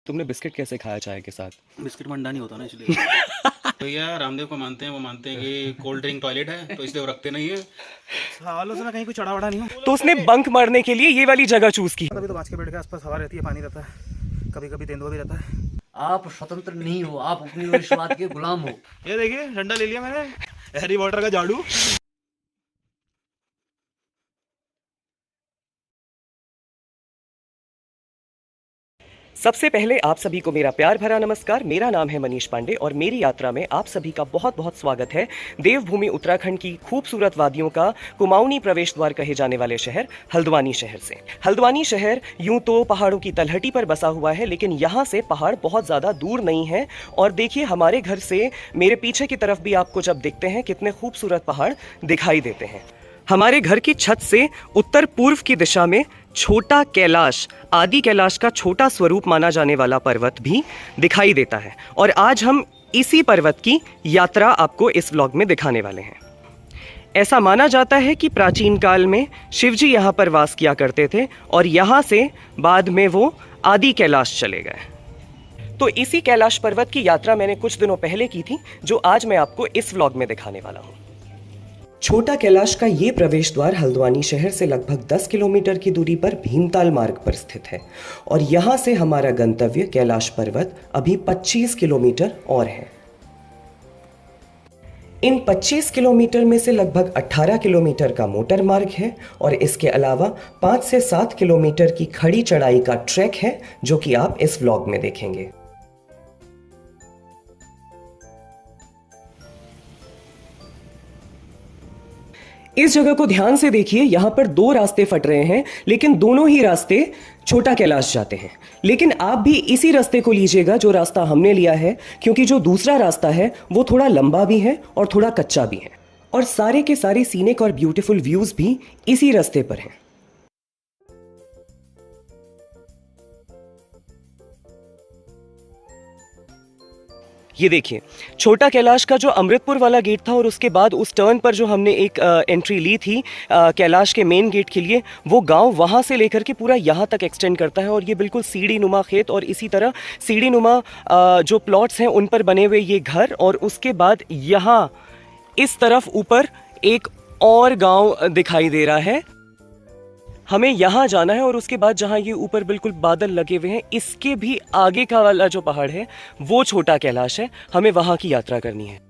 तुमने बिस्किट कैसे खाया चाय के साथ? बिस्किट में अंडा नहीं होता ना, इसलिए। भैया रामदेव को मानते हैं, वो मानते हैं कि कोल्ड ड्रिंक टॉयलेट है, तो इसलिए वो रखते नहीं है। सवालों से ना कहीं कुछ चढ़ा वड़ा नहीं हो। तो उसने बंक मारने के लिए ये वाली जगह चूज की। कभी तो बाज के पेड़ के आसपास हवा रहती है, पानी रहता है, कभी कभी तेंदुआ भी रहता है। आप स्वतंत्र नहीं हो, आप उपनिवेशवाद के गुलाम हो। ये देखिए डंडा ले लिया मैंने, हैरी पॉटर का झाड़ू। सबसे पहले आप सभी को मेरा प्यार भरा नमस्कार। मेरा नाम है मनीष पांडे और मेरी यात्रा में आप सभी का बहुत बहुत स्वागत है देवभूमि उत्तराखंड की खूबसूरत वादियों का कुमाऊनी प्रवेश द्वार कहे जाने वाले शहर हल्द्वानी शहर से। हल्द्वानी शहर यूं तो पहाड़ों की तलहटी पर बसा हुआ है, लेकिन यहाँ से पहाड़ बहुत ज़्यादा दूर नहीं है। और देखिए हमारे घर से मेरे पीछे की तरफ भी आपको जब दिखते हैं कितने खूबसूरत पहाड़ दिखाई देते हैं। हमारे घर की छत से उत्तर पूर्व की दिशा में छोटा कैलाश, आदि कैलाश का छोटा स्वरूप माना जाने वाला पर्वत भी दिखाई देता है। और आज हम इसी पर्वत की यात्रा आपको इस व्लॉग में दिखाने वाले हैं। ऐसा माना जाता है कि प्राचीन काल में शिवजी यहाँ पर वास किया करते थे और यहाँ से बाद में वो आदि कैलाश चले गए। तो इसी कैलाश पर्वत की यात्रा मैंने कुछ दिनों पहले की थी, जो आज मैं आपको इस व्लॉग में दिखाने वाला हूँ। छोटा कैलाश का ये प्रवेश द्वार हल्द्वानी शहर से लगभग 10 किलोमीटर की दूरी पर भीमताल मार्ग पर स्थित है और यहाँ से हमारा गंतव्य कैलाश पर्वत अभी 25 किलोमीटर और है। इन 25 किलोमीटर में से लगभग 18 किलोमीटर का मोटर मार्ग है और इसके अलावा 5 से 7 किलोमीटर की खड़ी चढ़ाई का ट्रैक है, जो कि आप इस व्लॉग में देखेंगे। इस जगह को ध्यान से देखिए, यहां पर दो रास्ते फट रहे हैं, लेकिन दोनों ही रास्ते छोटा कैलाश जाते हैं। लेकिन आप भी इसी रास्ते को लीजिएगा जो रास्ता हमने लिया है, क्योंकि जो दूसरा रास्ता है वो थोड़ा लंबा भी है और थोड़ा कच्चा भी है। और सारे के सारे सीनिक और ब्यूटीफुल व्यूज भी इसी रास्ते पर हैं। ये देखिए छोटा कैलाश का जो अमृतपुर वाला गेट था और उसके बाद उस टर्न पर जो हमने एक एंट्री ली थी कैलाश के मेन गेट के लिए, वो गांव वहां से लेकर के पूरा यहाँ तक एक्सटेंड करता है। और ये बिल्कुल सीढ़ी नुमा खेत और इसी तरह सीढ़ी नुमा जो प्लॉट्स हैं उन पर बने हुए ये घर। और उसके बाद यहाँ इस तरफ ऊपर एक और गाँव दिखाई दे रहा है। हमें यहाँ जाना है और उसके बाद जहाँ ये ऊपर बिल्कुल बादल लगे हुए हैं, इसके भी आगे का वाला जो पहाड़ है वो छोटा कैलाश है। हमें वहाँ की यात्रा करनी है।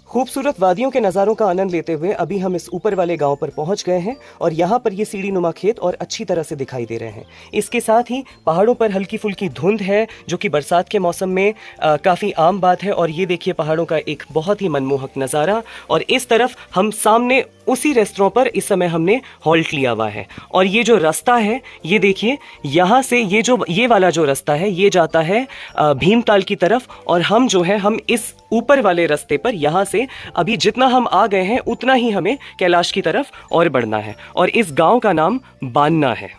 खूबसूरत वादियों के नज़ारों का आनंद लेते हुए अभी हम इस ऊपर वाले गांव पर पहुंच गए हैं और यहाँ पर ये सीढ़ी नुमा खेत और अच्छी तरह से दिखाई दे रहे हैं। इसके साथ ही पहाड़ों पर हल्की फुल्की धुंध है, जो कि बरसात के मौसम में काफ़ी आम बात है। और ये देखिए पहाड़ों का एक बहुत ही मनमोहक नज़ारा। और इस तरफ हम सामने उसी रेस्टोरेंट पर इस समय हमने हॉल्ट लिया हुआ है। और ये जो रास्ता है ये देखिए, यहाँ से ये वाला जो रास्ता है ये जाता है भीमताल की तरफ। और हम जो है हम इस ऊपर वाले रास्ते पर यहाँ से अभी जितना हम आ गए हैं उतना ही हमें कैलाश की तरफ और बढ़ना है। और इस गांव का नाम बान्ना है।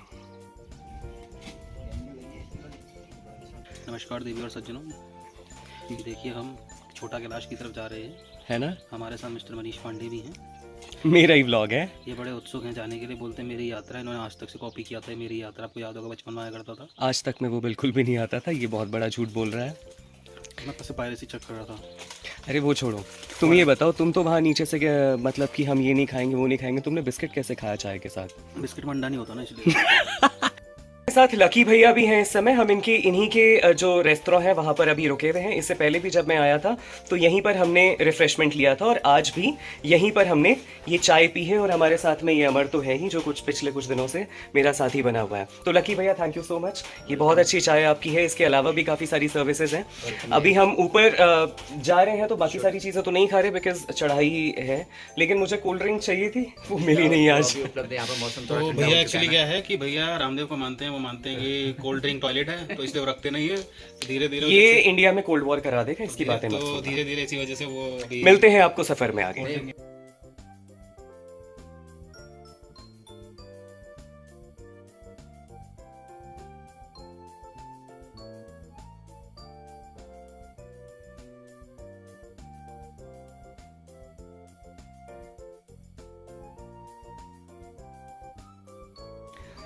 नमस्कार देवी और सज्जनों, देखिए हम छोटा कैलाश की तरफ जा रहे हैं, है ना। हमारे साथ मिस्टर मनीष पांडे भी हैं। मेरा ही व्लॉग है। ये बड़े उत्सुक हैं जाने के लिए, बोलते हैं मेरी यात्रा। इन्होंने आज तक से कॉपी किया था मेरी यात्रा, आपको याद होगा बचपन में आया करता था। आज तक में वो बिल्कुल भी नहीं आता था, ये बहुत बड़ा झूठ बोल रहा है। मैं तब से पायरेसी चेक कर रहा था। अरे वो छोड़ो, तुम ये बताओ, तुम तो वहाँ नीचे से मतलब कि हम ये नहीं खाएंगे वो नहीं खाएंगे, तुमने बिस्किट कैसे खाया चाय के साथ? बिस्किट में अंडा नहीं होता ना, इसलिए। साथ लकी भैया भी हैं इस समय। हम इन्हीं के जो रेस्टोरेंट है वहाँ पर अभी रुके हुए हैं। इससे पहले भी जब मैं आया था तो यहीं पर हमने रिफ्रेशमेंट लिया था और आज भी यहीं पर हमने ये चाय पी है। और हमारे साथ में ये अमर तो है ही, जो पिछले कुछ दिनों से मेरा साथी बना हुआ है। तो लकी भैया थैंक यू सो मच, ये बहुत अच्छी चाय आपकी है। इसके अलावा भी काफ़ी सारी सर्विसेज हैं। अभी हम ऊपर जा रहे हैं तो बाकी सारी चीज़ें तो नहीं खा रहे बिकॉज चढ़ाई है, लेकिन मुझे कोल्ड ड्रिंक चाहिए थी, वो मिली नहीं आज। तो भैया एक्चुअली क्या है कि भैया रामदेव को मानते हैं, वो मानते हैं कि कोल्ड ड्रिंक टॉयलेट है, तो इसलिए वो रखते नहीं है। धीरे धीरे ये इंडिया में कोल्ड वॉर करा देगा, इसकी बातें मत तो सुनो। धीरे धीरे इसी वजह से वो अभी मिलते हैं आपको सफर में आगे।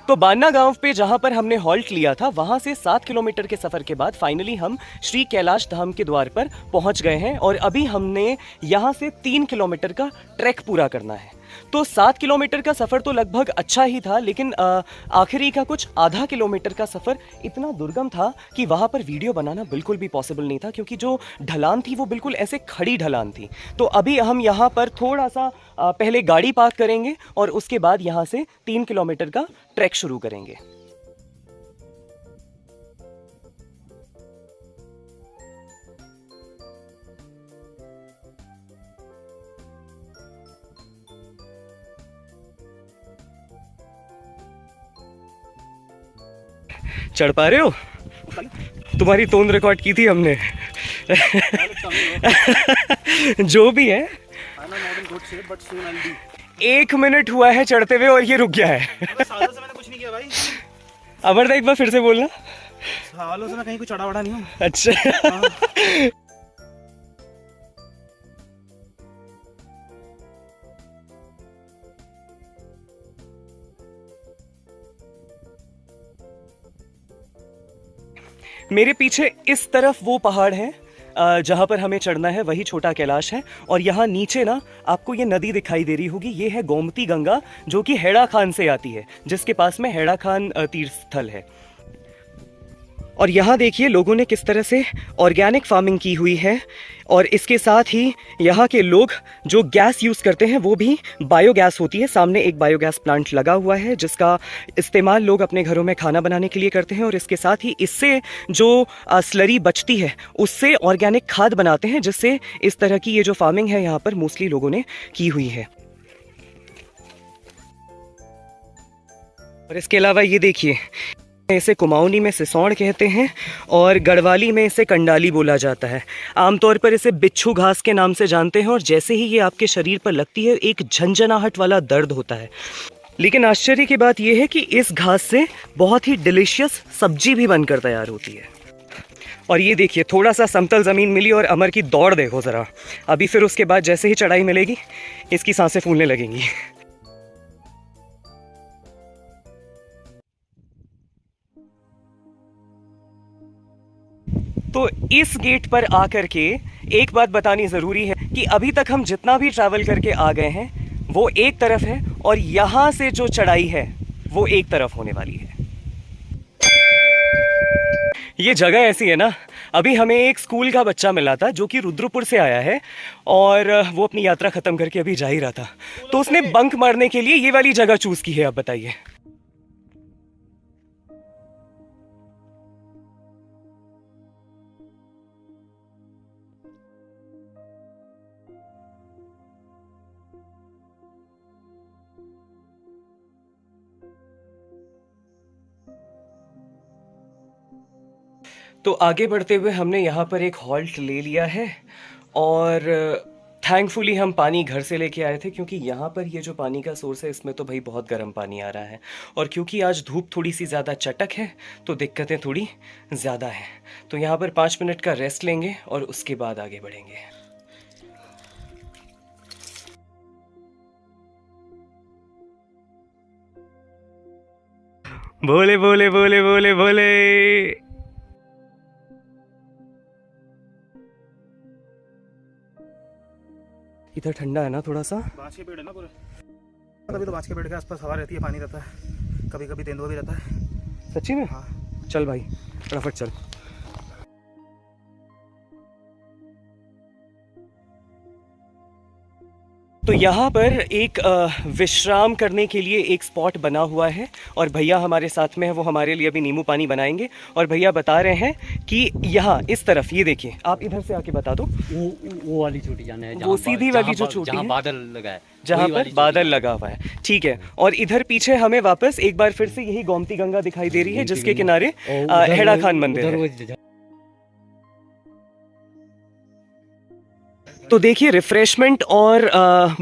तो बान्ना गांव पे जहां पर हमने हॉल्ट लिया था वहां से 7 किलोमीटर के सफर के बाद फाइनली हम श्री कैलाश धाम के द्वार पर पहुंच गए हैं और अभी हमने यहां से 3 किलोमीटर का ट्रैक पूरा करना है। तो 7 किलोमीटर का सफ़र तो लगभग अच्छा ही था, लेकिन आखिरी का कुछ आधा किलोमीटर का सफ़र इतना दुर्गम था कि वहाँ पर वीडियो बनाना बिल्कुल भी पॉसिबल नहीं था, क्योंकि जो ढलान थी वो बिल्कुल ऐसे खड़ी ढलान थी। तो अभी हम यहाँ पर थोड़ा सा पहले गाड़ी पार्क करेंगे और उसके बाद यहाँ से 3 किलोमीटर का ट्रैक शुरू करेंगे। चढ़ पा रहे हो? तुम्हारी टोन रिकॉर्ड की थी हमने। जो भी है, 1 मिनट हुआ है चढ़ते हुए और ये रुक गया है। सालों से मैंने कुछ नहीं किया भाई। अमरदा एक बार फिर से बोलना। सालों से मैं कहीं कुछ चढ़ा वढ़ा नहीं हूँ। अच्छा। मेरे पीछे इस तरफ वो पहाड़ है जहाँ पर हमें चढ़ना है, वही छोटा कैलाश है। और यहाँ नीचे ना आपको ये नदी दिखाई दे रही होगी, ये है गोमती गंगा, जो कि हेड़ा खान से आती है, जिसके पास में हेड़ा खान तीर्थ स्थल है। और यहाँ देखिए लोगों ने किस तरह से ऑर्गेनिक फार्मिंग की हुई है, और इसके साथ ही यहाँ के लोग जो गैस यूज़ करते हैं वो भी बायोगैस होती है। सामने एक बायोगैस प्लांट लगा हुआ है जिसका इस्तेमाल लोग अपने घरों में खाना बनाने के लिए करते हैं, और इसके साथ ही इससे जो स्लरी बचती है उससे ऑर्गेनिक खाद बनाते हैं, जिससे इस तरह की ये जो फार्मिंग है यहाँ पर मोस्टली लोगों ने की हुई है। और इसके अलावा ये देखिए, इसे कुमाऊनी में सिसौड़ कहते हैं और गढ़वाली में इसे कंडाली बोला जाता है। आमतौर पर इसे बिच्छू घास के नाम से जानते हैं, और जैसे ही ये आपके शरीर पर लगती है एक झंझनाहट वाला दर्द होता है। लेकिन आश्चर्य की बात यह है कि इस घास से बहुत ही डिलीशियस सब्जी भी बनकर तैयार होती है। और ये देखिए थोड़ा सा समतल ज़मीन मिली और अमर की दौड़ देखो ज़रा। अभी फिर उसके बाद जैसे ही चढ़ाई मिलेगी इसकी सांसें फूलने लगेंगी। तो इस गेट पर आकर के एक बात बतानी ज़रूरी है कि अभी तक हम जितना भी ट्रैवल करके आ गए हैं वो एक तरफ है, और यहाँ से जो चढ़ाई है वो एक तरफ होने वाली है। ये जगह ऐसी है ना, अभी हमें एक स्कूल का बच्चा मिला था जो कि रुद्रपुर से आया है, और वो अपनी यात्रा ख़त्म करके अभी जा ही रहा था, तो उसने बंक मारने के लिए ये वाली जगह चूज़ की है। अब बताइए। तो आगे बढ़ते हुए हमने यहाँ पर एक हॉल्ट ले लिया है, और थैंकफुली हम पानी घर से लेके आए थे, क्योंकि यहाँ पर ये जो पानी का सोर्स है इसमें तो भाई बहुत गर्म पानी आ रहा है, और क्योंकि आज धूप थोड़ी सी ज़्यादा चटक है तो दिक्कतें थोड़ी ज़्यादा हैं। तो यहाँ पर 5 मिनट का रेस्ट लेंगे और उसके बाद आगे बढ़ेंगे। बोले बोले बोले बोले बोले। इधर ठंडा है ना थोड़ा सा। बांस के पेड़ है ना पूरे, तभी तो बांस के पेड़ के आसपास हवा रहती है, पानी रहता है, कभी कभी तेंदुआ भी रहता है। सच्ची में? हाँ। चल भाई फटाफट चल। तो यहाँ पर एक विश्राम करने के लिए एक स्पॉट बना हुआ है, और भैया हमारे साथ में है, वो हमारे लिए अभी नींबू पानी बनाएंगे। और भैया बता रहे हैं कि यहाँ इस तरफ ये देखिए, आप इधर से आके बता दो। वो वाली चोटी जाना है, वो सीधी वाली जो चोटी जहाँ है, बादल लगा है, जहाँ पर बादल लगा हुआ है, ठीक है। और इधर पीछे हमें वापस एक बार फिर से यही गोमती गंगा दिखाई दे रही है, जिसके किनारे हेड़ा खान मंदिर है। तो देखिए रिफ्रेशमेंट और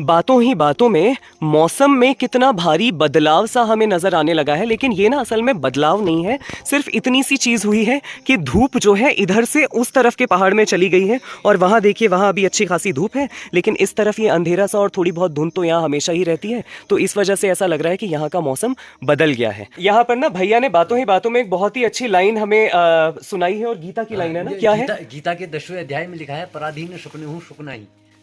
बातों ही बातों में मौसम में कितना भारी बदलाव सा हमें नज़र आने लगा है। लेकिन ये ना असल में बदलाव नहीं है, सिर्फ इतनी सी चीज़ हुई है कि धूप जो है इधर से उस तरफ के पहाड़ में चली गई है और वहाँ देखिए वहाँ अभी अच्छी खासी धूप है, लेकिन इस तरफ ये अंधेरा सा और थोड़ी बहुत धुंध तो यहाँ हमेशा ही रहती है। तो इस वजह से ऐसा लग रहा है कि यहाँ का मौसम बदल गया है। यहाँ पर ना भैया ने बातों ही बातों में एक बहुत ही अच्छी लाइन हमें सुनाई है और गीता की लाइन है ना, क्या है? गीता के 10वें अध्याय में लिखा है, पराधीन सपने हूँ सुख नहीं।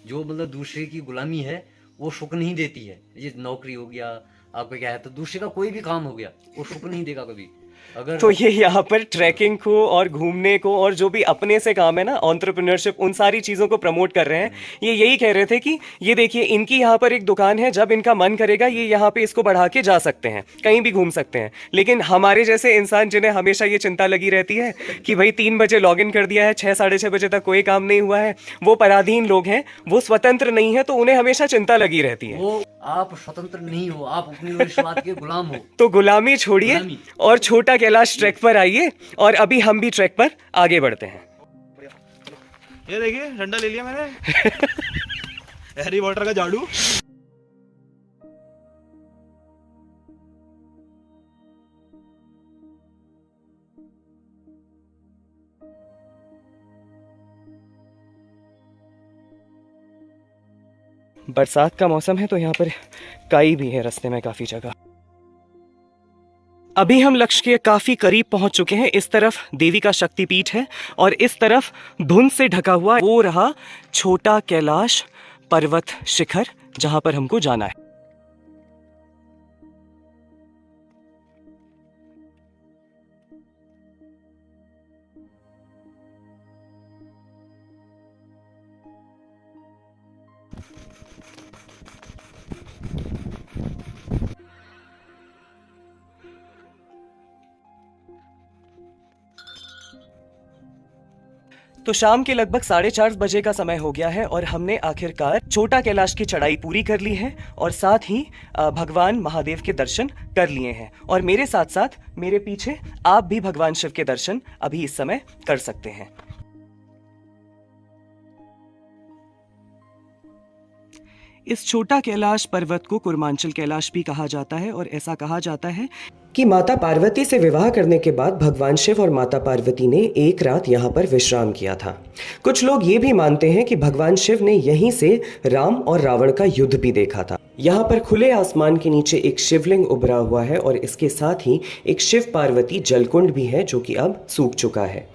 जो मतलब दूसरे की गुलामी है वो सुख नहीं देती है। ये नौकरी हो गया, आपका क्या है, तो दूसरे का कोई भी काम हो गया वो सुख नहीं देगा कभी। अगर तो ये यहाँ पर ट्रैकिंग को और घूमने को और जो भी अपने से काम है ना, एंटरप्रेन्योरशिप, उन सारी चीज़ों को प्रमोट कर रहे हैं। ये यही कह रहे थे कि ये देखिए इनकी यहाँ पर एक दुकान है, जब इनका मन करेगा ये यहाँ पे इसको बढ़ा के जा सकते हैं, कहीं भी घूम सकते हैं। लेकिन हमारे जैसे इंसान जिन्हें हमेशा ये चिंता लगी रहती है कि भाई 3 बजे लॉग इन कर दिया है, 6 साढ़े 6 बजे तक कोई काम नहीं हुआ है, वो पराधीन लोग हैं, वो स्वतंत्र नहीं है, तो उन्हें हमेशा चिंता लगी रहती है। वो आप स्वतंत्र नहीं हो, आप उपनिवेशवाद के गुलाम हो। तो गुलामी छोड़िए और छोटा कैलाश ट्रैक पर आइए और अभी हम भी ट्रैक पर आगे बढ़ते हैं। ये देखिए डंडा ले लिया मैंने हैरी पॉटर का झाड़ू। बरसात का मौसम है तो यहाँ पर काई भी है रास्ते में काफी जगह। अभी हम लक्ष्य के काफी करीब पहुंच चुके हैं। इस तरफ देवी का शक्तिपीठ है और इस तरफ धुंध से ढका हुआ वो रहा छोटा कैलाश पर्वत शिखर, जहां पर हमको जाना है। तो शाम के लगभग 4:30 बजे का समय हो गया है और हमने आखिरकार छोटा कैलाश की चढ़ाई पूरी कर ली है और साथ ही भगवान महादेव के दर्शन कर लिए हैं। और मेरे साथ साथ मेरे पीछे आप भी भगवान शिव के दर्शन अभी इस समय कर सकते हैं। इस छोटा कैलाश पर्वत को कुर्मांचल कैलाश भी कहा जाता है और ऐसा कहा जाता है कि माता पार्वती से विवाह करने के बाद भगवान शिव और माता पार्वती ने एक रात यहाँ पर विश्राम किया था। कुछ लोग ये भी मानते हैं कि भगवान शिव ने यहीं से राम और रावण का युद्ध भी देखा था। यहाँ पर खुले आसमान के नीचे एक शिवलिंग उभरा हुआ है और इसके साथ ही एक शिव पार्वती जलकुंड भी है जो कि अब सूख चुका है।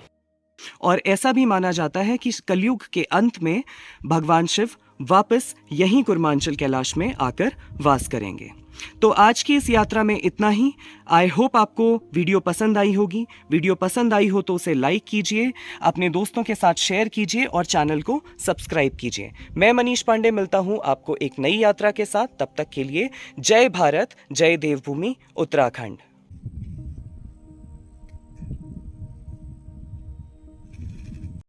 और ऐसा भी माना जाता है कि कलयुग के अंत में भगवान शिव वापस यहीं कुर्मांचल कैलाश में आकर वास करेंगे। तो आज की इस यात्रा में इतना ही। आई होप आपको वीडियो पसंद आई होगी। वीडियो पसंद आई हो तो उसे लाइक कीजिए, अपने दोस्तों के साथ शेयर कीजिए और चैनल को सब्सक्राइब कीजिए। मैं मनीष पांडे मिलता हूं आपको एक नई यात्रा के साथ। तब तक के लिए जय भारत, जय देवभूमि उत्तराखंड।